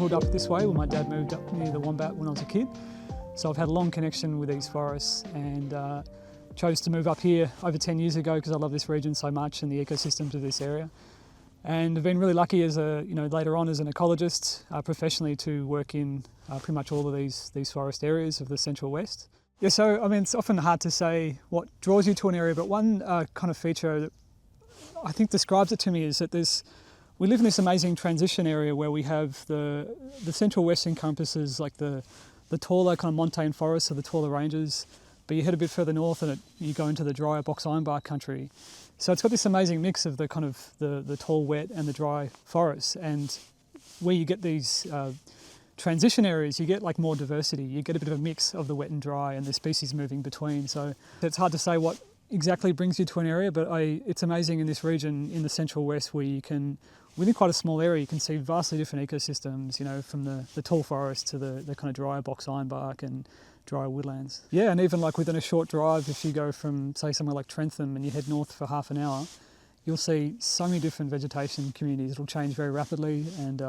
neighbourhood up this way, where my dad moved up near the Wombat when I was a kid. So I've had a long connection with these forests and chose to move up here over 10 years ago because I love this region so much and the ecosystems of this area. And I've been really lucky as later on as an ecologist professionally to work in pretty much all of these forest areas of the Central West. Yeah, so I mean, it's often hard to say what draws you to an area, but one kind of feature that I think describes it to me is that we live in this amazing transition area where we have the Central West encompasses like the taller kind of montane forests or the taller ranges, but you head a bit further north and you go into the drier box ironbark country. So it's got this amazing mix of the kind of the tall, wet and the dry forests, and where you get these transition areas, you get like more diversity. You get a bit of a mix of the wet and dry and the species moving between. So it's hard to say what exactly brings you to an area, but it's amazing in this region in the Central West where you can, within quite a small area, you can see vastly different ecosystems, from the tall forest to the kind of drier box ironbark and drier woodlands. Yeah, and even like within a short drive, if you go from say somewhere like Trentham and you head north for half an hour, you'll see so many different vegetation communities. It'll change very rapidly, and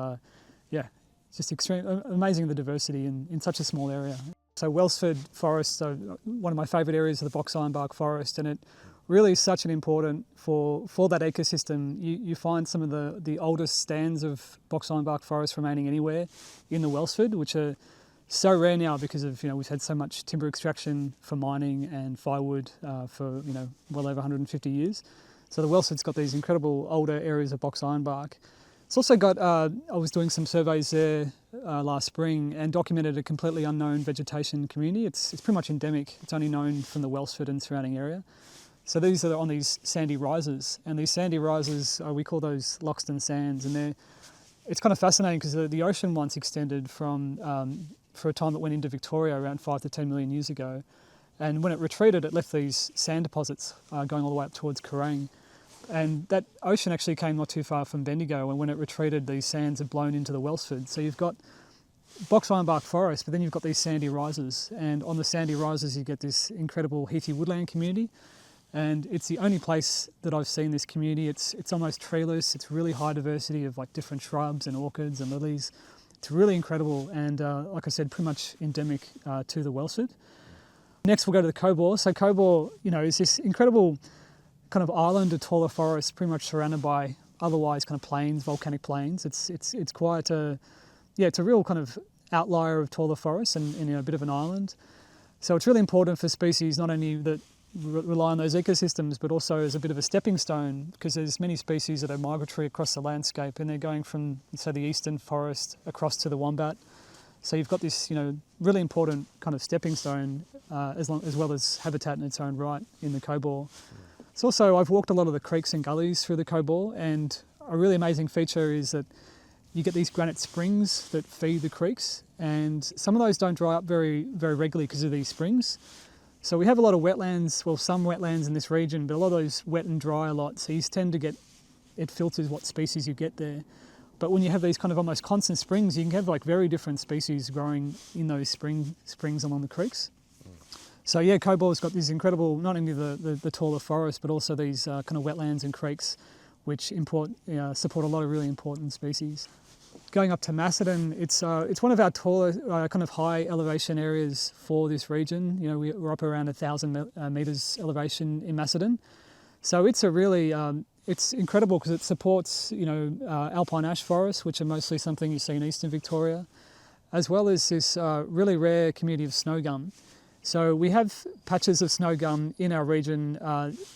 it's just amazing the diversity in such a small area. So Wellsford Forest, one of my favourite areas of the box ironbark forest, and it really is such an important for that ecosystem. You find some of the oldest stands of box ironbark forest remaining anywhere in the Wellsford, which are so rare now because of we've had so much timber extraction for mining and firewood for well over 150 years. So the Wellsford's got these incredible older areas of box ironbark. It's also got, I was doing some surveys there last spring and documented a completely unknown vegetation community. It's pretty much endemic. It's only known from the Wellsford and surrounding area. So these are on these sandy rises, and these sandy rises, we call those Loxton Sands, and it's kind of fascinating because the ocean once extended from for a time that went into Victoria around 5 to 10 million years ago. And when it retreated, it left these sand deposits going all the way up towards Kerrang. And that ocean actually came not too far from Bendigo, and when it retreated, these sands had blown into the Wellsford. So you've got box ironbark forest, but then you've got these sandy rises. And on the sandy rises, you get this incredible heathy woodland community. And it's the only place that I've seen this community. It's almost treeless. It's really high diversity of like different shrubs and orchids and lilies. It's really incredible, and like I said, pretty much endemic to the Wellsford. Next, we'll go to the Cobor. So Cobor, is this incredible kind of island of taller forests, pretty much surrounded by otherwise kind of plains, volcanic plains. It's quite it's a real kind of outlier of taller forests and a bit of an island. So it's really important for species not only that rely on those ecosystems, but also as a bit of a stepping stone, because there's many species that are migratory across the landscape, and they're going from, say, the eastern forest across to the Wombat. So you've got this, really important kind of stepping stone, as well as habitat in its own right in the Cobor. It's also, I've walked a lot of the creeks and gullies through the Cobor, and a really amazing feature is that you get these granite springs that feed the creeks, and some of those don't dry up very, very regularly because of these springs. So we have a lot of wetlands, well, some wetlands in this region, but a lot of those wet and dry a lot. So you tend to it filters what species you get there. But when you have these kind of almost constant springs, you can have like very different species growing in those springs along the creeks. So yeah, Cobor's got these incredible, not only the taller forest, but also these kind of wetlands and creeks, which support a lot of really important species. Going up to Macedon, it's one of our taller, kind of high elevation areas for this region. We're up around 1,000 metres elevation in Macedon. So it's a really, it's incredible because it supports, alpine ash forests, which are mostly something you see in eastern Victoria, as well as this really rare community of snow gum. So we have patches of snow gum in our region,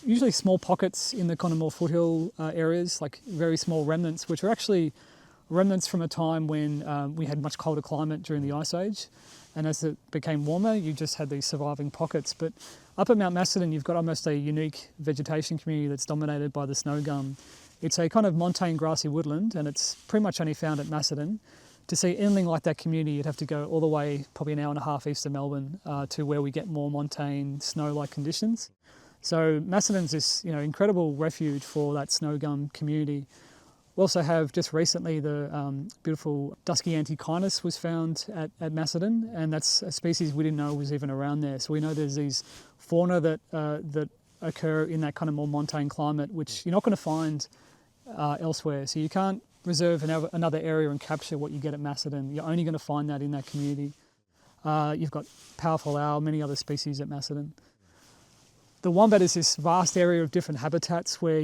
usually small pockets in the kind of more foothill areas, like very small remnants, which are actually remnants from a time when we had much colder climate during the Ice Age. And as it became warmer, you just had these surviving pockets. But up at Mount Macedon, you've got almost a unique vegetation community that's dominated by the snow gum. It's a kind of montane grassy woodland, and it's pretty much only found at Macedon. To see anything like that community, you'd have to go all the way, probably an hour and a half east of Melbourne, to where we get more montane, snow-like conditions. So Macedon's this, incredible refuge for that snow gum community. We also have just recently the beautiful dusky antechinus was found at Macedon, and that's a species we didn't know was even around there. So we know there's these fauna that occur in that kind of more montane climate, which you're not going to find elsewhere. So you can't reserve another area and capture what you get at Macedon. You're only going to find that in that community. You've got powerful owl, many other species at Macedon. The wombat is this vast area of different habitats where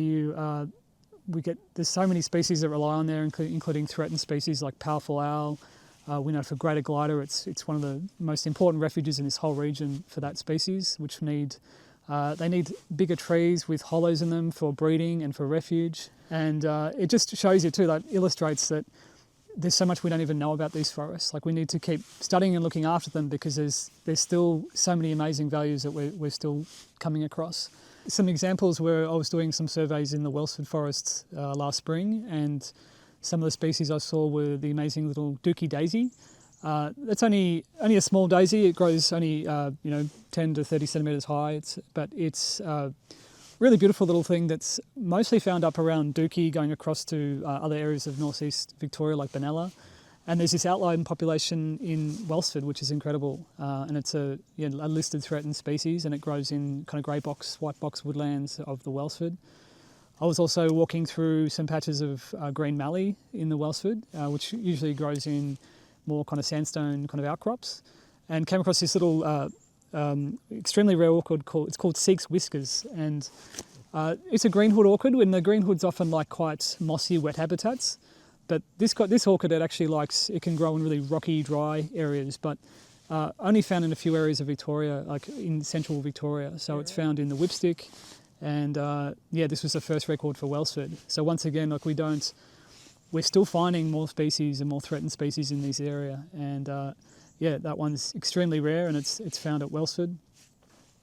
there's so many species that rely on there, including threatened species like powerful owl. We know for greater glider, it's one of the most important refuges in this whole region for that species, which they need bigger trees with hollows in them for breeding and for refuge. And it just shows you too, that illustrates that there's so much we don't even know about these forests. Like, we need to keep studying and looking after them because there's still so many amazing values that we're still coming across. Some examples where I was doing some surveys in the Wellsford Forest last spring, and some of the species I saw were the amazing little dookie daisy. It's only a small daisy. It grows only 10 to 30 centimetres high. But it's a really beautiful little thing that's mostly found up around Dookie, going across to other areas of northeast Victoria like Benalla. And there's this outlying population in Wellsford, which is incredible. And it's a listed threatened species, and it grows in kind of grey box, white box woodlands of the Wellsford. I was also walking through some patches of green mallee in the Wellsford, which usually grows in more kind of sandstone kind of outcrops, and came across this little extremely rare orchid it's called Seek's Whiskers, and it's a greenwood orchid, and the greenwood's often like quite mossy, wet habitats. But this orchid, it can grow in really rocky, dry areas, but only found in a few areas of Victoria, like in central Victoria. So it's found in the Whipstick, and this was the first record for Wellsford. So once again, we're still finding more species and more threatened species in this area, and that one's extremely rare, and it's found at Wellsford.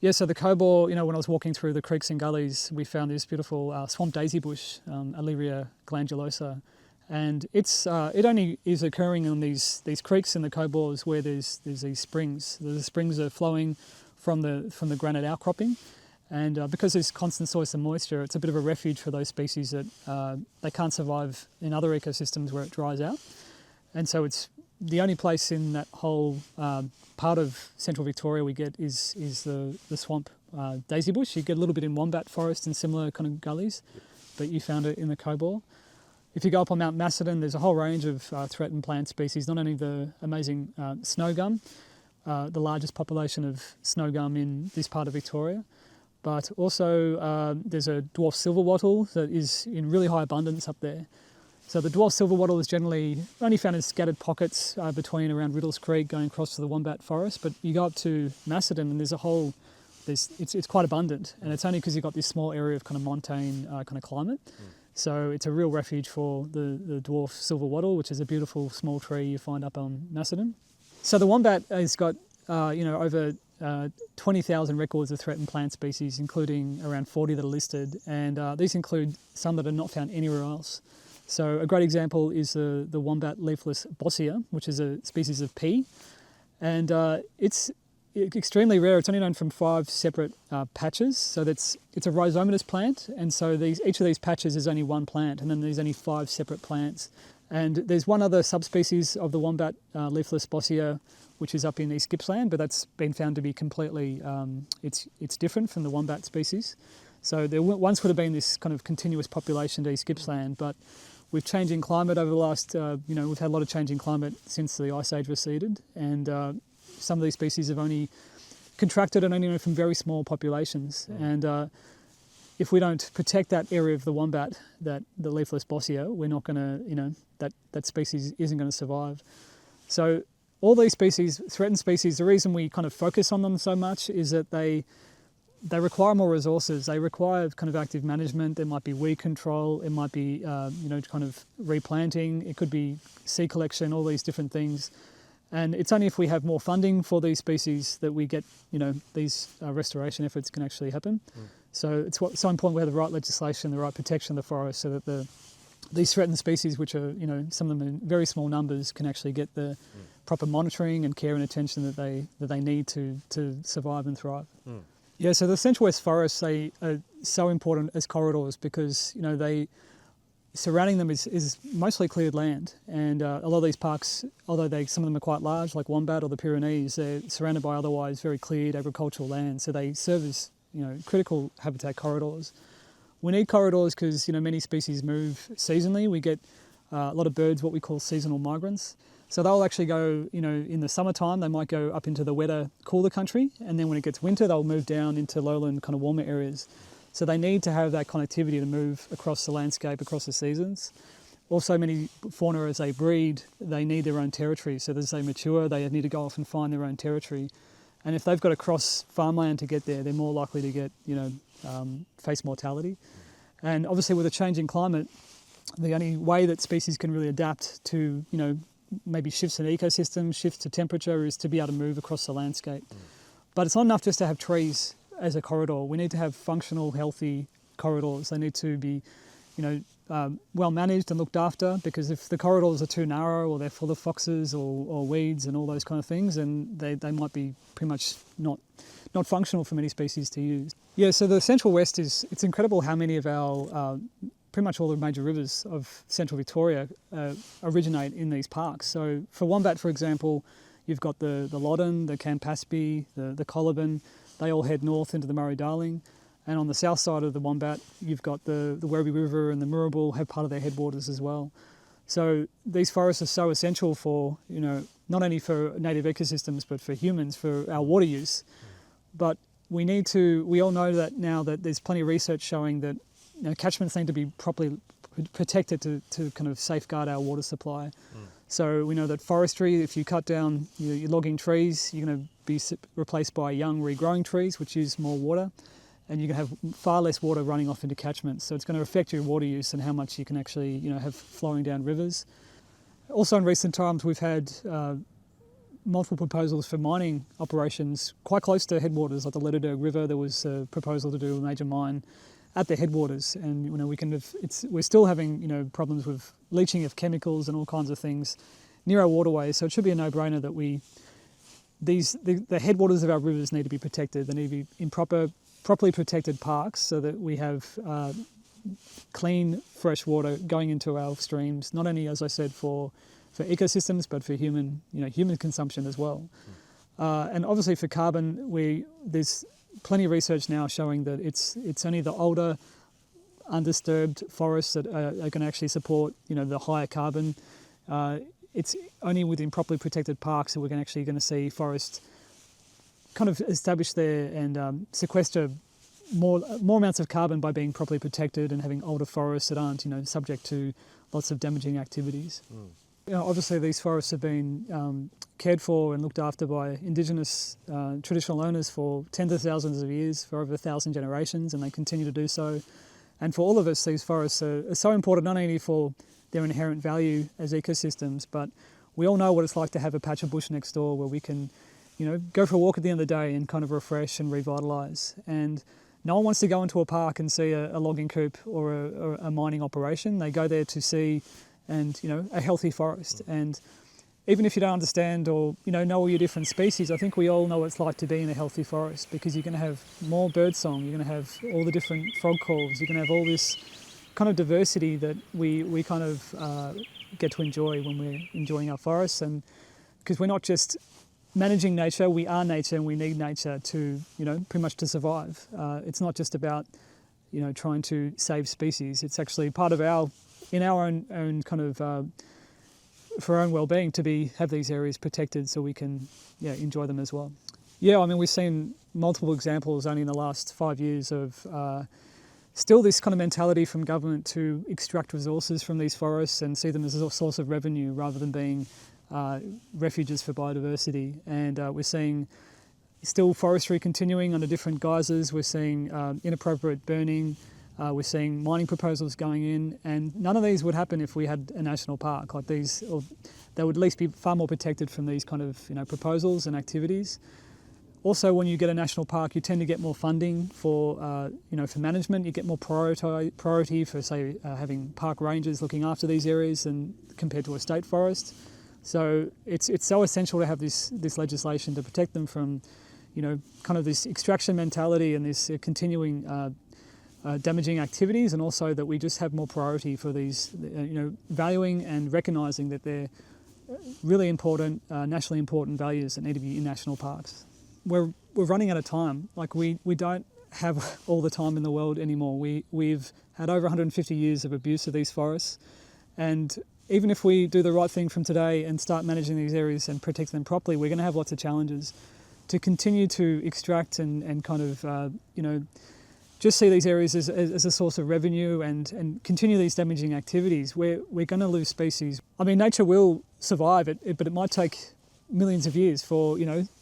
Yeah, so the cobor, when I was walking through the creeks and gullies, we found this beautiful swamp daisy bush, Aleria glandulosa, and it only is occurring on these creeks in the cobors where there's these springs. The springs are flowing from the granite outcropping, and because there's constant source of moisture, it's a bit of a refuge for those species that they can't survive in other ecosystems where it dries out. And so it's the only place in that whole part of central Victoria we get is the swamp daisy bush. You get a little bit in Wombat Forest and similar kind of gullies, but you found it in the cobor. If you go up on Mount Macedon, there's a whole range of threatened plant species, not only the amazing snow gum, the largest population of snow gum in this part of Victoria, but also there's a dwarf silver wattle that is in really high abundance up there. So the dwarf silver wattle is generally only found in scattered pockets around Riddles Creek going across to the Wombat Forest, but you go up to Macedon and it's quite abundant, and it's only because you've got this small area of kind of montane kind of climate. So it's a real refuge for the dwarf silver wattle, which is a beautiful small tree you find up on Macedon. So the wombat has got over 20,000 records of threatened plant species, including around 40 that are listed, and these include some that are not found anywhere else. So a great example is the wombat leafless bossia, which is a species of pea, and it's extremely rare. It's only known from 5 separate patches, so it's a rhizomatous plant, and so each of these patches is only one plant, and then there's only 5 separate plants. And there's one other subspecies of the wombat leafless bossia, which is up in East Gippsland, but that's been found to be completely, it's different from the wombat species. So there once would have been this kind of continuous population to East Gippsland, but with changing climate over the last, we've had a lot of changing climate since the Ice Age receded, and some of these species have only contracted and only from very small populations. And if we don't protect that area of the wombat, the leafless bossia, we're not going to, that species isn't going to survive. So all these species, threatened species, the reason we kind of focus on them so much is that they require more resources. They require kind of active management. There might be weed control. It might be, kind of replanting. It could be seed collection, all these different things. And it's only if we have more funding for these species that we get, these restoration efforts can actually happen. So it's so important we have the right legislation, the right protection of the forest, so that these threatened species, which are, some of them in very small numbers, can actually get the proper monitoring and care and attention that they need to survive and thrive. Yeah, so the Central West forests, they are so important as corridors because, surrounding them is mostly cleared land, and a lot of these parks, although some of them are quite large, like Wombat or the Pyrenees, they're surrounded by otherwise very cleared agricultural land, so they serve as critical habitat corridors. We need corridors because many species move seasonally. We get a lot of birds, what we call seasonal migrants. So they'll actually go, in the summertime, they might go up into the wetter, cooler country, and then when it gets winter, they'll move down into lowland, kind of warmer areas. So they need to have that connectivity to move across the landscape, across the seasons. Also, many fauna, as they breed, they need their own territory. So as they mature, they need to go off and find their own territory. And if they've got to cross farmland to get there, they're more likely to get, face mortality. And obviously, with a changing climate, the only way that species can really adapt to, maybe shifts in ecosystems, shifts to temperature, is to be able to move across the landscape. But it's not enough just to have trees as a corridor. We need to have functional, healthy corridors. They need to be, well managed and looked after, because if the corridors are too narrow or they're full of foxes or weeds and all those kind of things, then they might be pretty much not functional for many species to use. Yeah, so the Central West it's incredible how many of our pretty much all the major rivers of central Victoria originate in these parks. So for Wombat, for example, you've got the Loddon, the Campaspe, the Colaban. They all head north into the Murray-Darling. And on the south side of the Wombat, you've got the Werribee River and the Moorabool have part of their headwaters as well. So these forests are so essential for, not only for native ecosystems, but for humans, for our water use. But we all know that now, that there's plenty of research showing that catchments need to be properly protected to kind of safeguard our water supply. So we know that forestry, if you cut down, you're logging trees, you're going to be replaced by young regrowing trees, which use more water, and you're going to have far less water running off into catchments. So it's going to affect your water use and how much you can actually have flowing down rivers. Also in recent times, we've had multiple proposals for mining operations quite close to headwaters, like the Letterderg River. There was a proposal to do a major mine at the headwaters, and we're still having problems with leaching of chemicals and all kinds of things near our waterways. So it should be a no-brainer that the headwaters of our rivers need to be protected. They need to be in properly protected parks, so that we have clean, fresh water going into our streams. Not only, as I said, for ecosystems, but for human consumption as well. And obviously for carbon, there's plenty of research now showing that it's only the older, undisturbed forests that are going to actually support the higher carbon. It's only within properly protected parks that we're actually going to see forests kind of establish there and sequester more amounts of carbon by being properly protected and having older forests that aren't subject to lots of damaging activities. Obviously these forests have been cared for and looked after by Indigenous traditional owners for tens of thousands of years, for over 1,000 generations, and they continue to do so. And for all of us, these forests are so important, not only for their inherent value as ecosystems, but we all know what it's like to have a patch of bush next door where we can go for a walk at the end of the day and kind of refresh and revitalise. And no one wants to go into a park and see a logging coupe or a mining operation. They go there to see a healthy forest. And even if you don't understand or know all your different species, I think we all know what it's like to be in a healthy forest, because you're going to have more bird song, you're going to have all the different frog calls, you're going to have all this kind of diversity that we kind of get to enjoy when we're enjoying our forests. And because we're not just managing nature, we are nature, and we need nature to pretty much to survive. It's not just about trying to save species. It's actually part of our own kind of for our own well-being to have these areas protected so we can enjoy them as well. Yeah, I mean, we've seen multiple examples only in the last 5 years of still this kind of mentality from government to extract resources from these forests and see them as a source of revenue rather than being refuges for biodiversity. And we're seeing still forestry continuing under different guises. We're seeing inappropriate burning. We're seeing mining proposals going in, and none of these would happen if we had a national park like these. Or they would at least be far more protected from these kind of proposals and activities. Also, when you get a national park, you tend to get more funding for for management. You get more priority for, say, having park rangers looking after these areas and compared to a state forest. So it's so essential to have this legislation to protect them from, kind of this extraction mentality and this continuing damaging activities, and also that we just have more priority for these, valuing and recognising that they're really important, nationally important values that need to be in national parks. We're running out of time. Like we don't have all the time in the world anymore. We've had over 150 years of abuse of these forests, and even if we do the right thing from today and start managing these areas and protect them properly, we're going to have lots of challenges. To continue to extract and kind of, just see these areas as a source of revenue and continue these damaging activities, we're going to lose species. I mean, nature will survive it, but it might take millions of years for,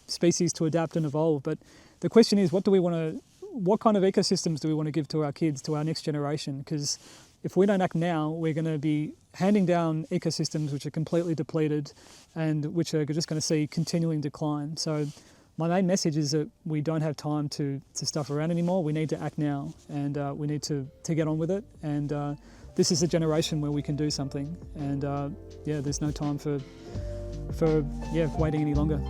species to adapt and evolve. But the question is, what kind of ecosystems do we want to give to our kids, to our next generation? Because if we don't act now, we're going to be handing down ecosystems which are completely depleted and which are just going to see continuing decline. So my main message is that we don't have time to stuff around anymore. We need to act now, and we need to get on with it. And this is a generation where we can do something. And there's no time for waiting any longer.